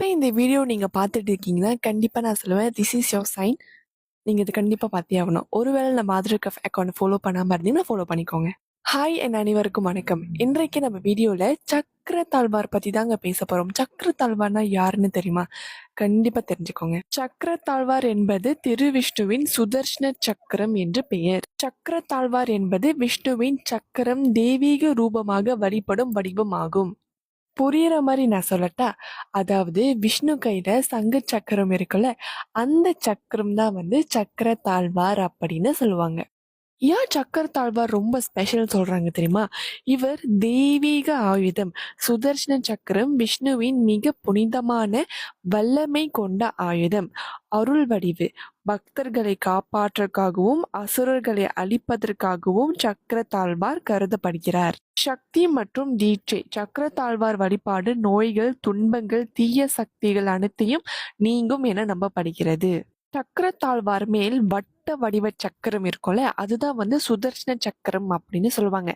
இப்ப இந்த வீடியோ நீங்க பார்த்துட்டு இருக்கீங்கன்னா, கண்டிப்பா நான் சொல்லுவேன், திஸ் இஸ் யுவர் சைன். நீங்க இத கண்டிப்பா பார்த்தே ஆகணும். ஒருவேளை நம்ம ஆதரவு அக்கவுண்ட் ஃபாலோ பண்ணாம இருந்தீங்கன்னா, ஃபாலோ பண்ணிக்கோங்க. ஹாய் என் அனைவருக்கும் வணக்கம். இன்றைக்கு நம்ம வீடியோல சக்கரத்தாழ்வார் பத்தி தாங்க பேச போறோம். சக்கரத்தாழ்வார்னா யாருன்னு தெரியுமா? கண்டிப்பா தெரிஞ்சுக்கோங்க. சக்கரத்தாழ்வார் என்பது திருவிஷ்ணுவின் சுதர்ஷன சக்கரம் என்று பெயர். சக்கரத்தாழ்வார் என்பது விஷ்ணுவின் சக்கரம் தெய்வீக ரூபமாக வழிபடும் வடிவம் ஆகும். புரியிற மாரி நான் சொல்லட்டா? அதாவது விஷ்ணு கையில சங்கு சக்கரம் இருக்குல்ல, அந்த சக்கரம் தான் வந்து சக்கரத்தாழ்வார் அப்படின்னு சொல்லுவாங்க. ஏன் சக்கரத்தாழ்வார் ரொம்ப ஸ்பெஷல் சொல்றாங்க தெரியுமா? இவர் தெய்வீக ஆயுதம். சுதர்ஷன சக்கரம் விஷ்ணுவின் மிக புனிதமான வல்லமை கொண்ட ஆயுதம். அருள் வடிவு. பக்தர்களை காப்பாற்றக்காகவும் அசுரர்களை அழிப்பதற்காகவும் சக்கரத்தாழ்வார் கருதப்படுகிறார். சக்தி மற்றும் தீட்சை. சக்கரத்தாழ்வார் வழிபாடு நோய்கள், துன்பங்கள், தீய சக்திகள் அனைத்தையும் நீங்கும் என நம்பப்படுகிறது. சக்கரத்தாழ்வார் மேல் வட்ட வடிவ சக்கரம் இருக்கும்ல, அதுதான் வந்து சுதர்ஷன சக்கரம் அப்படின்னு சொல்லுவாங்க.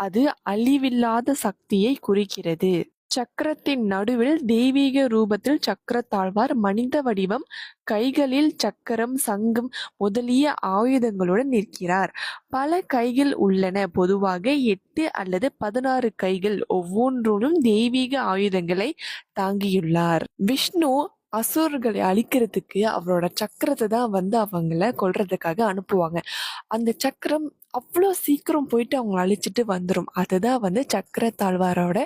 அது அழிவில்லாத சக்தியை குறிக்கிறது. சக்கரத்தின் நடுவில் தெய்வீக ரூபத்தில் சக்கரத்தாழ்வார் மனித வடிவம், கைகளில் சக்கரம், சங்கம் முதலிய ஆயுதங்களுடன் நிற்கிறார். பல கைகள் உள்ளன. பொதுவாக 8 அல்லது 16 கைகள், ஒவ்வொன்றும் தெய்வீக ஆயுதங்களை தாங்கியுள்ளார். விஷ்ணு அசுரர்களை அழிக்கிறதுக்கு அவரோட சக்கரத்தை தான் வந்து அவங்கள கொல்றதுக்காக அனுப்புவாங்க. அந்த சக்கரம் அவ்வளோ சீக்கிரம் போயிட்டு அவங்கள அழிச்சிட்டு வந்துடும். அதுதான் வந்து சக்கரத்தாழ்வாரோட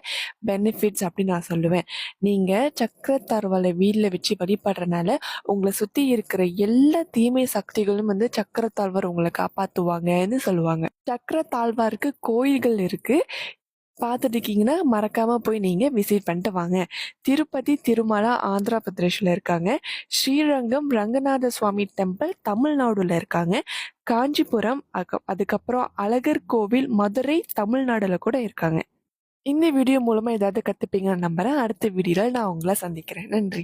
பெனிஃபிட்ஸ் அப்படின்னு நான் சொல்லுவேன். நீங்கள் சக்கரத்தாழ்வாரை வீட்டில் வச்சு வழிபடுறதுனால உங்களை சுற்றி இருக்கிற எல்லா தீமை சக்திகளும் வந்து சக்கரத்தாழ்வார் உங்களை காப்பாற்றுவாங்கன்னு சொல்லுவாங்க. சக்கரத்தாழ்வாருக்கு கோயில்கள் இருக்குது. பார்த்துட்டு இருக்கீங்கன்னா மறக்காமல் போய் நீங்கள் விசிட் பண்ணிட்டு வாங்க. திருப்பதி திருமலா ஆந்திரா பிரதேஷில் இருக்காங்க. ஸ்ரீரங்கம் ரங்கநாத சுவாமி டெம்பிள் தமிழ்நாடுல இருக்காங்க. காஞ்சிபுரம் அதுக்கப்புறம் அழகர் கோவில் மதுரை தமிழ்நாடுல கூட இருக்காங்க. இந்த வீடியோ மூலமாக ஏதாவது கற்றுப்பீங்கன்னு நம்புகிறேன். அடுத்த வீடியோவில் நான் உங்களை சந்திக்கிறேன். நன்றி.